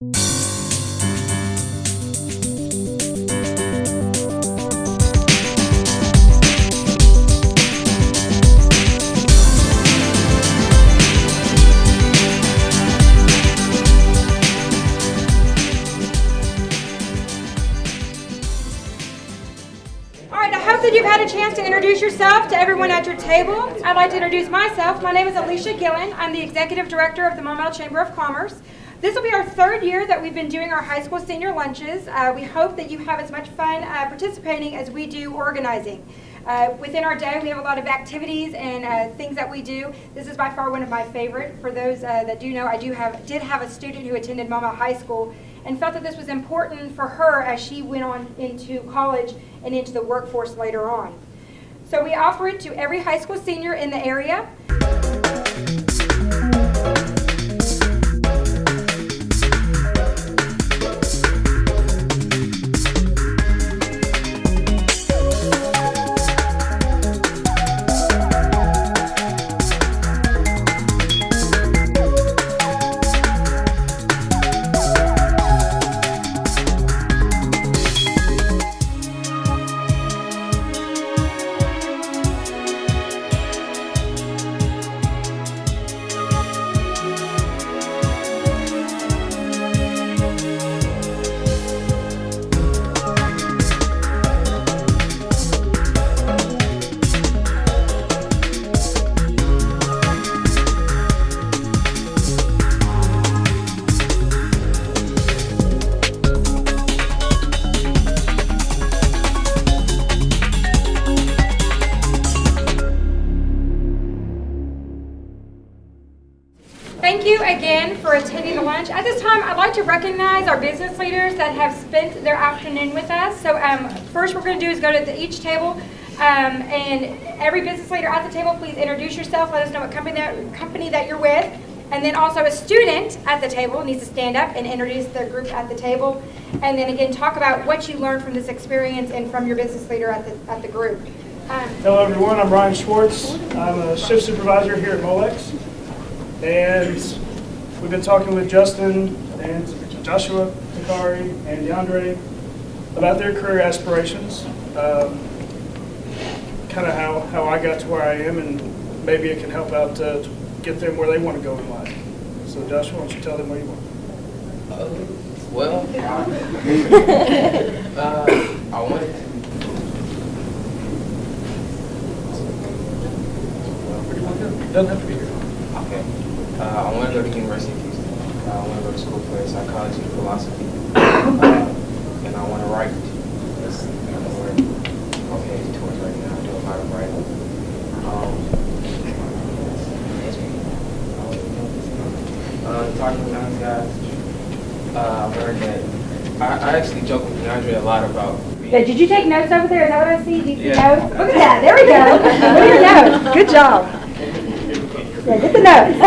That you've had a chance to introduce yourself to everyone at your table. I'd like to introduce myself. My name is Alicia Gillen. I'm the Executive Director of the Maumelle Chamber of Commerce. This will be our third year that we've been doing our high school senior lunches. We hope that you have as much fun participating as we do organizing. Within our day, we have a lot of activities and things that we do. This is by far one of my favorite. For those that do know, I did have a student who attended Maumelle High School and felt that this was important for her as she went on into college and into the workforce later on. So we offer it to every high school senior in the area. Thank you again for attending the lunch. At this time, I'd like to recognize our business leaders that have spent their afternoon with us. So first we're going to do is go to each table, and every business leader at the table, please introduce yourself, let us know what company that you're with, and then also a student at the table needs to stand up and introduce their group at the table, and then again talk about what you learned from this experience and from your business leader at the group. Hello everyone, I'm Ryan Schwartz. I'm a shift supervisor here at Molex. And we've been talking with Justin and Joshua, Takari, and DeAndre about their career aspirations, kind of how I got to where I am, and maybe it can help out to get them where they want to go in life. So Joshua, why don't you tell them where you want? I wanted to. Doesn't have to be here. Okay. I want to go to the University of Houston. I want to go to school for psychology and philosophy. And I want to write. That's kind of where I'm headed towards right now. I do a lot of writing. Talking to those guys, I learned that I actually joke with DeAndre a lot about. Yeah, did you take notes over there? Is that what I see? Did you Yeah. notes? Look at that. There we go. What are your notes? Good job. Yeah, get the notes.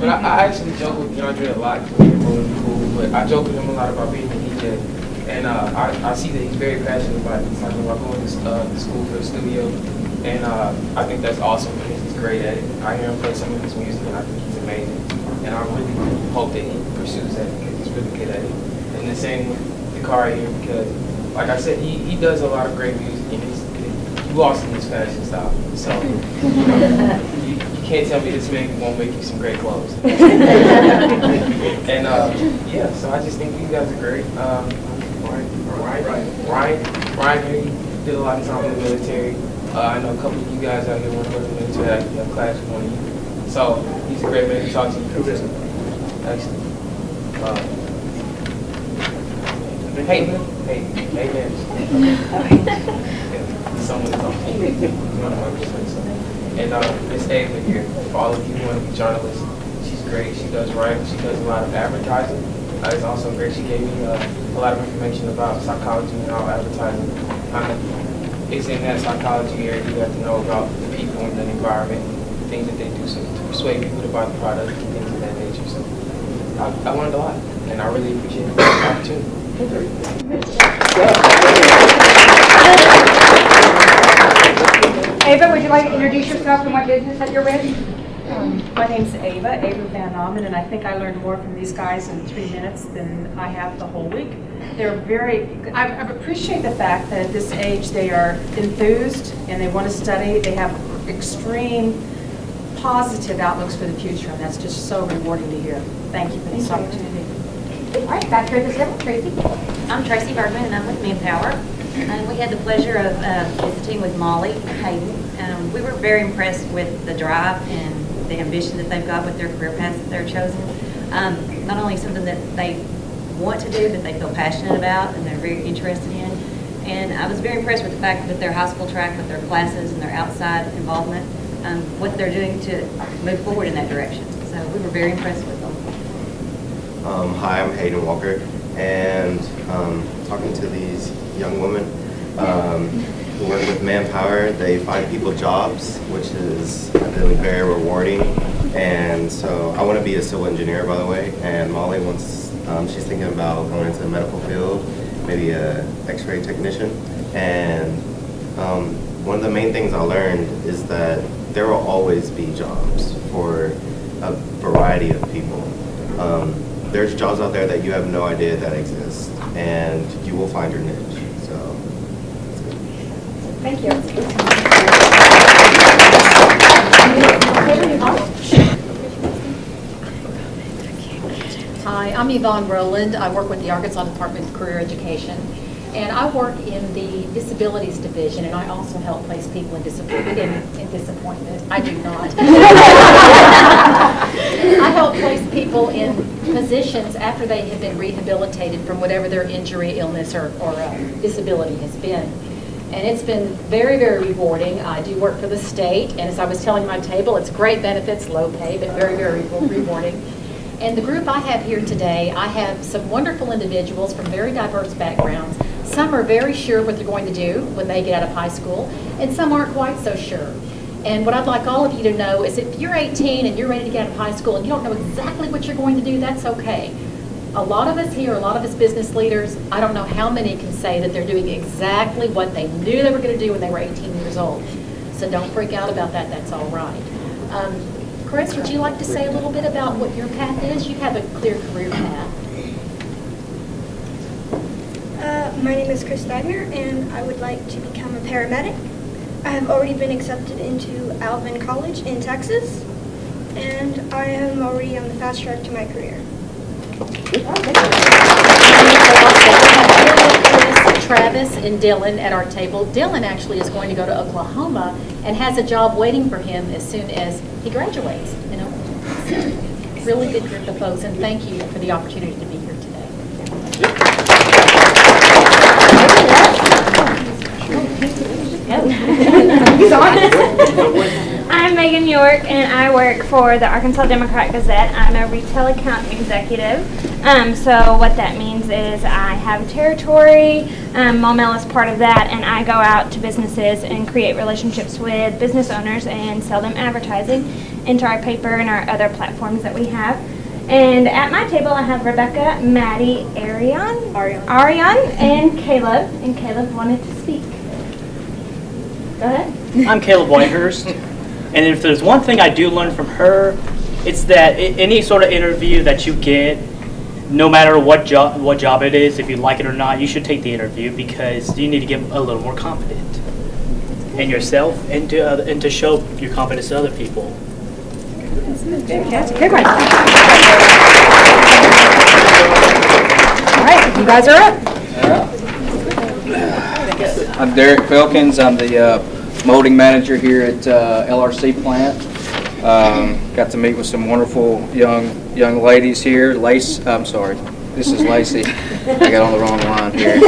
But I actually joke with DeAndre a lot when we're in school, but I joke with him a lot about being a DJ. And I see that he's very passionate about it. He's talking about going to school for the studio. And I think that's awesome because he's great at it. I hear him play some of his music and I think he's amazing. And I really hope that he pursues that because he's really good at it. And the same with the car here because, like I said, he does a lot of great music and you lost in his fashion style. So, you can't tell me this man won't make you some great clothes. And yeah, so I just think you guys are great. Ryan here, he did a lot of time in the military. I know a couple of you guys out here want to go to the military. I actually have class with one of you. So he's a great man to talk to you. Actually. Hey, man. Someone is on And Miss Ava here, for all of you who want to be journalists, she's great. She does writing. She does a lot of advertising. It's also great. She gave me a lot of information about psychology and how advertising is in that psychology area. You have to know about the people and the environment, things that they do, so to persuade people to buy the product and things of that nature. So I learned a lot, and I really appreciate the opportunity. Ava, would you like to introduce yourself and what business that you're with? My name's Ava Van Almen, and I think I learned more from these guys in 3 minutes than I have the whole week. I appreciate the fact that at this age they are enthused and they want to study. They have extreme positive outlooks for the future, and that's just so rewarding to hear. Thank you for this opportunity. All right, back here at the table, Tracy. I'm Tracy Bergman, and I'm with Manpower. And we had the pleasure of visiting with Molly Hayden. We were very impressed with the drive and the ambition that they've got with their career paths that they're chosen. Not only something that they want to do, but they feel passionate about and they're very interested in. And I was very impressed with the fact that their high school track, with their classes and their outside involvement, what they're doing to move forward in that direction. So we were very impressed with them. Hi, I'm Hayden Walker, and talking to these young women who work with Manpower, they find people jobs, which is really very rewarding. And so I want to be a civil engineer, by the way, and Molly wants, she's thinking about going into the medical field, maybe a x-ray technician. And one of the main things I learned is that there will always be jobs for a variety of people. There's jobs out there that you have no idea that exist, and you will find your niche. So, that's good. Thank you. Hi, I'm Yvonne Rowland. I work with the Arkansas Department of Career Education, and I work in the Disabilities Division, and I also help place people in disappointment. I do not. I help place people in positions after they have been rehabilitated from whatever their injury, illness, or disability has been. And it's been very, very rewarding. I do work for the state, and as I was telling my table, it's great benefits, low pay, but very, very rewarding. And the group I have here today, I have some wonderful individuals from very diverse backgrounds. Some are very sure what they're going to do when they get out of high school, and some aren't quite so sure. And what I'd like all of you to know is if you're 18 and you're ready to get out of high school and you don't know exactly what you're going to do, that's okay. A lot of us here, a lot of us business leaders, I don't know how many can say that they're doing exactly what they knew they were going to do when they were 18 years old. So don't freak out about that, that's all right. Chris, would you like to say a little bit about what your path is? You have a clear career path. My name is Chris Wagner, and I would like to become a paramedic. I have already been accepted into Alvin College in Texas, and I am already on the fast track to my career. Travis and Dylan at our table. Dylan actually is going to go to Oklahoma and has a job waiting for him as soon as he graduates. You know, so, really good group of folks, and thank you for the opportunity to be here today. I'm Megan York, and I work for the Arkansas Democrat-Gazette. I'm a retail account executive. So what that means is I have a territory, Maumelle is part of that, and I go out to businesses and create relationships with business owners and sell them advertising into our paper and our other platforms that we have. And at my table I have Rebecca, Maddie, Ariane, and Caleb. And Caleb wanted to speak. Go ahead. I'm Caleb Whitehurst, and if there's one thing I do learn from her, it's that any sort of interview that you get, no matter what job it is, if you like it or not, you should take the interview because you need to get a little more confident in yourself and to show your confidence to other people. That's a good one. All right, you guys are up. I'm Derek Felkins. I'm the molding manager here at LRC plant. Got to meet with some wonderful young ladies here. I'm sorry, this is Lacey. I got on the wrong line here.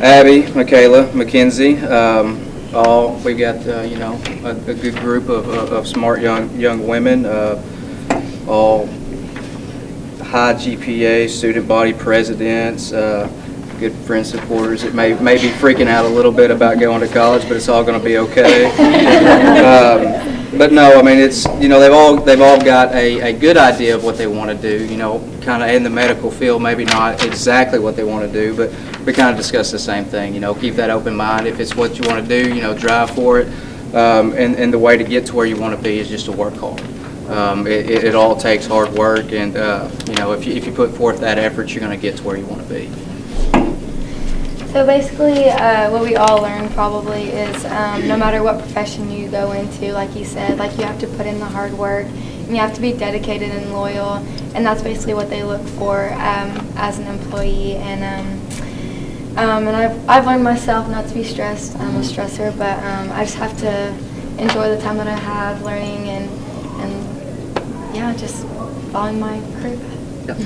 Abby, Michaela, Mackenzie. We've got a good group of smart young women. All high GPA, student body presidents. Good friend supporters. It may be freaking out a little bit about going to college, but it's all going to be okay. But no, I mean it's they've all got a good idea of what they want to do. Kind of in the medical field, maybe not exactly what they want to do, but we kind of discuss the same thing. Keep that open mind. If it's what you want to do, drive for it. And the way to get to where you want to be is just to work hard. It all takes hard work, and if you put forth that effort, you're going to get to where you want to be. So basically, what we all learn probably is no matter what profession you go into, like you said, like you have to put in the hard work, and you have to be dedicated and loyal, and that's basically what they look for as an employee. And I've learned myself not to be stressed. I'm a stressor, but I just have to enjoy the time that I have learning and yeah, just following my career path.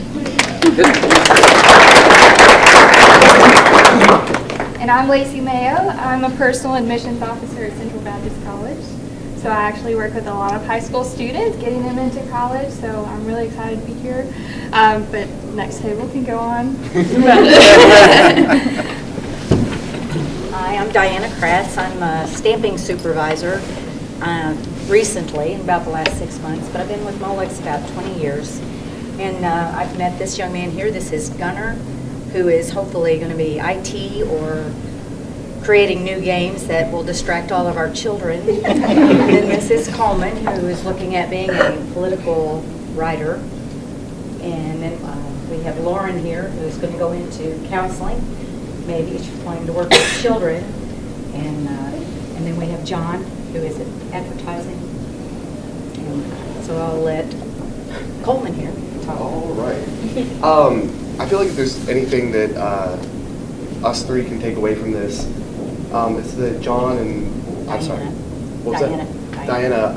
And I'm Lacey Mayo. I'm a personal admissions officer at Central Baptist College. So I actually work with a lot of high school students, getting them into college. So I'm really excited to be here. But next table can go on. Hi, I'm Diana Kratz. I'm a stamping supervisor recently, in about the last 6 months, but I've been with Molex about 20 years. And I've met this young man here. This is Gunnar, who is hopefully going to be IT or creating new games that will distract all of our children. And then this is Coleman, who is looking at being a political writer. And then we have Lauren here, who's going to go into counseling. Maybe she's planning to work with children. And then we have John, who is in advertising. And so I'll let Coleman here talk. All right. I feel like if there's anything that us three can take away from this, it's that John and what was Diana. that? Diana.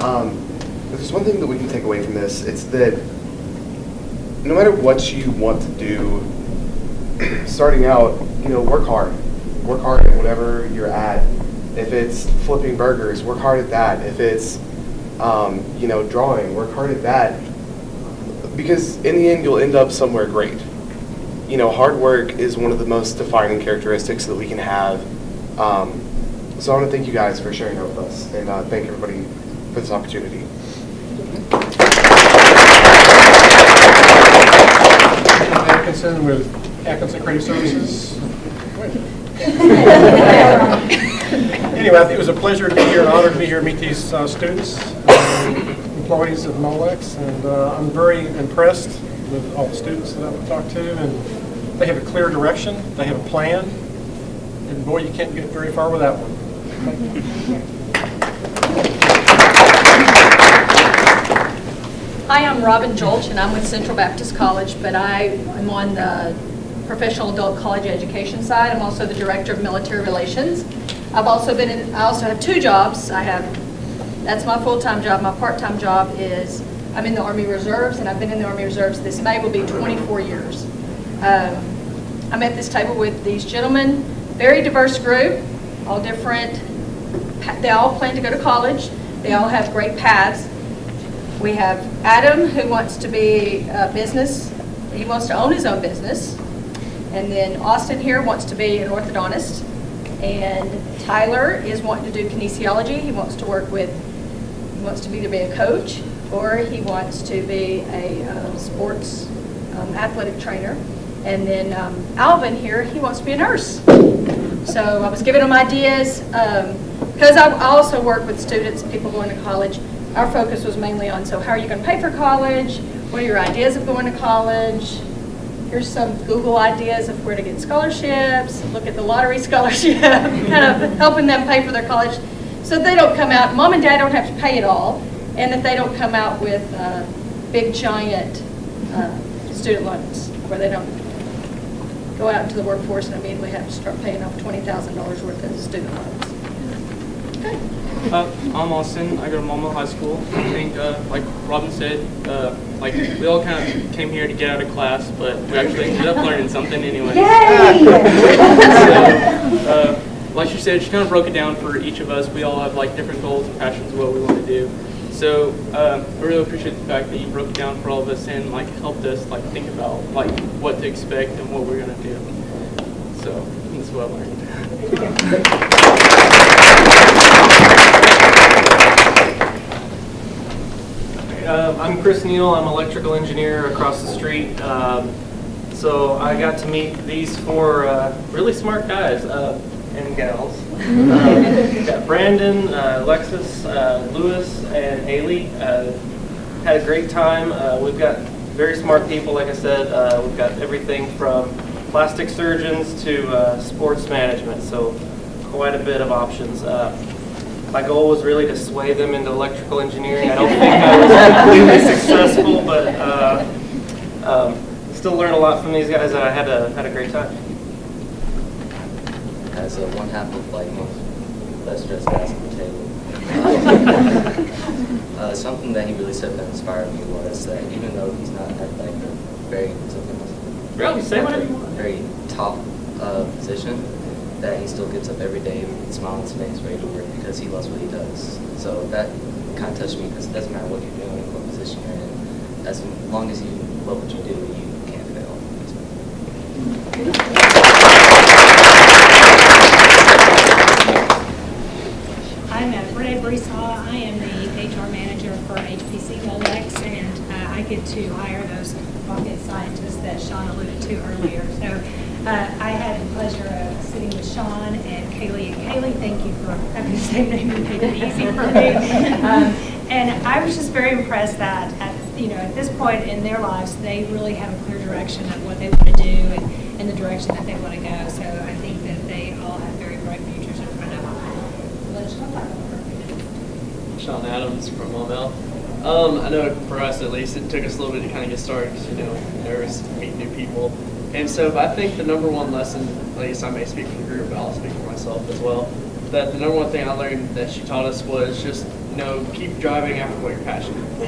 If there's one thing that we can take away from this, it's that no matter what you want to do, starting out, work hard. Work hard at whatever you're at. If it's flipping burgers, work hard at that. If it's drawing, work hard at that. Because in the end, you'll end up somewhere great. Hard work is one of the most defining characteristics that we can have. So I want to thank you guys for sharing that with us, and thank everybody for this opportunity. Atkinson with Atkinson Creative Services. Anyway, I think it was a pleasure to be here, an honor to be here and meet these students, employees of Molex, and I'm very impressed with all the students that I've talked to, and they have a clear direction, they have a plan, and boy, you can't get very far without one. Hi, I'm Robin Jolch, and I'm with Central Baptist College, but I am on the professional adult college education side. I'm also the director of military relations. I also have two jobs. That's my full-time job. My part-time job is I'm in the Army Reserves, and I've been in the Army Reserves. This May will be 24 years. I'm at this table with these gentlemen, very diverse group, all different. They all plan to go to college. They all have great paths. We have Adam, who wants to be a business. He wants to own his own business. And then Austin here wants to be an orthodontist. And Tyler is wanting to do kinesiology. He wants to either be a coach or he wants to be a sports athletic trainer. And then Alvin here, he wants to be a nurse. So I was giving them ideas because I also work with students, people going to college. Our focus was mainly on, so how are you going to pay for college? What are your ideas of going to college? Here's some Google ideas of where to get scholarships, look at the lottery scholarship, kind of helping them pay for their college so they don't come out, mom and dad don't have to pay it all, and that they don't come out with big giant student loans where they don't go out into the workforce and immediately have to start paying off $20,000 worth of student loans. Okay. I'm Austin. I go to Maumelle High School. I think, like Robin said, we all kind of came here to get out of class, but we actually ended up learning something anyway. Yay! So, like she said, she kind of broke it down for each of us. We all have different goals and passions of what we want to do. So I really appreciate the fact that you broke it down for all of us and helped us think about what to expect and what we're gonna do. So that's what I learned. I'm Chris Neal. I'm an electrical engineer across the street. So I got to meet these four really smart guys and gals. We've got Brandon, Alexis, Lewis, and Haley. had a great time. We've got very smart people, like I said. We've got everything from plastic surgeons to sports management, so quite a bit of options. My goal was really to sway them into electrical engineering. I don't think I was completely successful, but still learned a lot from these guys, and I had a great time. As one half of like most best dressed guys at the table, something that he really said that inspired me was that even though he's not at like a very Really, say whatever you want. Very top position, that he still gets up every day with a smile on his face, ready to work because he loves what he does. So that kind of touched me because it doesn't matter what you're doing, what position you're in, as long as you love what you do, you can't fail. I'm Renee Breesaw. I am the HR manager for HPC Molex, and I get to hire those rocket scientists that Sean alluded to earlier. So I had the pleasure of sitting with Sean and Kaylee. And Kaylee, thank you for having the same name and making it easy for me. And I was just very impressed that at this point in their lives, they really have a clear direction of what they want to do and the direction that they want to go. So I think that they all have very bright futures in front of them. Sean Adams from Maumelle. I know for us at least, it took us a little bit to kind of get started because, nervous, meeting new people. And so, but I think the number one lesson, at least I may speak for the group, but I'll speak for myself as well, that the number one thing I learned that she taught us was just, keep driving after what you're passionate for.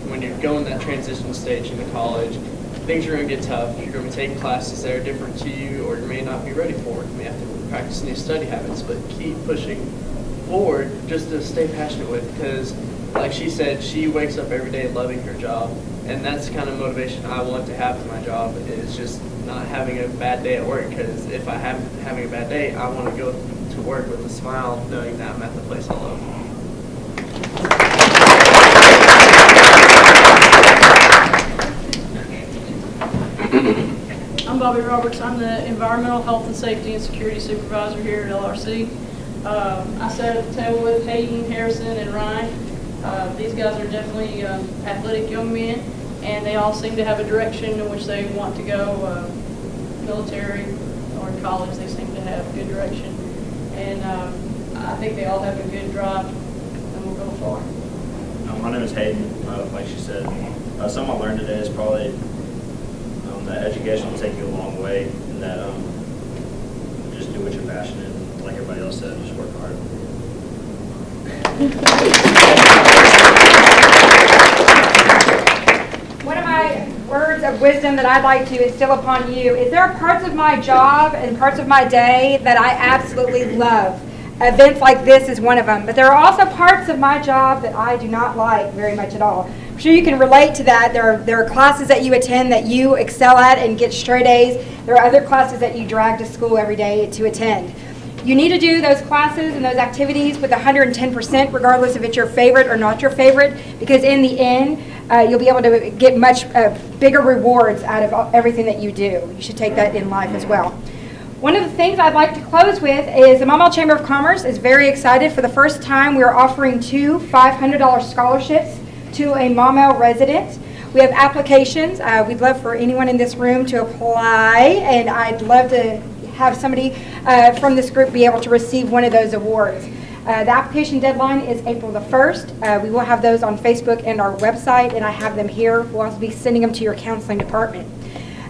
When you're going that transition stage into college, things are going to get tough. You're going to be taking classes that are different to you, or you may not be ready for it. You may have to practice new study habits, but keep pushing forward just to stay passionate with, because like she said, she wakes up every day loving her job, and that's the kind of motivation I want to have in my job, is just not having a bad day at work, because if I am having a bad day, I want to go to work with a smile knowing that I'm at the place I love. I'm Bobby Roberts. I'm the Environmental Health and Safety and Security Supervisor here at LRC. I sat at the table with Hayden, Harrison, and Ryan. These guys are definitely athletic young men, and they all seem to have a direction in which they want to go. Military or in college, they seem to have a good direction. And I think they all have a good drive, and we'll go far. My name is Hayden. Like she said, something I learned today is probably that education will take you a long way, and that just do what you're passionate in. Like everybody else said, just work hard. One of my words of wisdom that I'd like to instill upon you is there are parts of my job and parts of my day that I absolutely love. Events like this is one of them, but there are also parts of my job that I do not like very much at all. I'm sure you can relate to that. There are classes that you attend that you excel at and get straight A's. There are other classes that you drag to school every day to attend. You need to do those classes and those activities with 110%, regardless if it's your favorite or not your favorite, because in the end, you'll be able to get much bigger rewards out of everything that you do. You should take that in life as well. One of the things I'd like to close with is the Maumelle Chamber of Commerce is very excited. For the first time, we're offering 2 $500 scholarships to a Maumelle resident. We have applications. We'd love for anyone in this room to apply, and I'd love to have somebody from this group be able to receive one of those awards. The application deadline is April the 1st. We will have those on Facebook and our website, and I have them here. We'll also be sending them to your counseling department.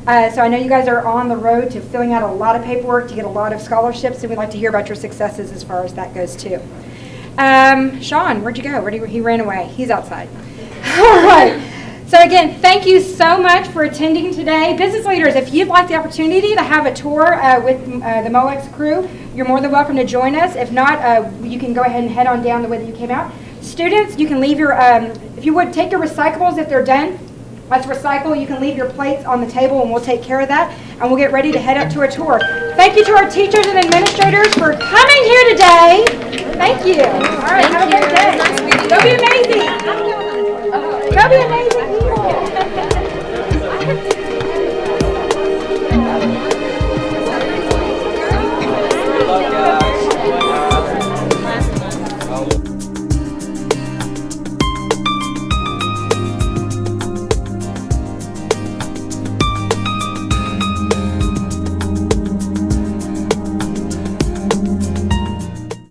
So I know you guys are on the road to filling out a lot of paperwork to get a lot of scholarships, and we'd like to hear about your successes as far as that goes too. Sean, where'd you go? He ran away. He's outside. All right. So again, thank you so much for attending today. Business leaders, if you'd like the opportunity to have a tour with the Molex crew, you're more than welcome to join us. If not, you can go ahead and head on down the way that you came out. Students, you can leave your, if you would, take your recyclables if they're done. Let's recycle. You can leave your plates on the table and we'll take care of that. And we'll get ready to head up to a tour. Thank you to our teachers and administrators for coming here today. Thank you. All right, have a great day. Go be amazing. Go be amazing.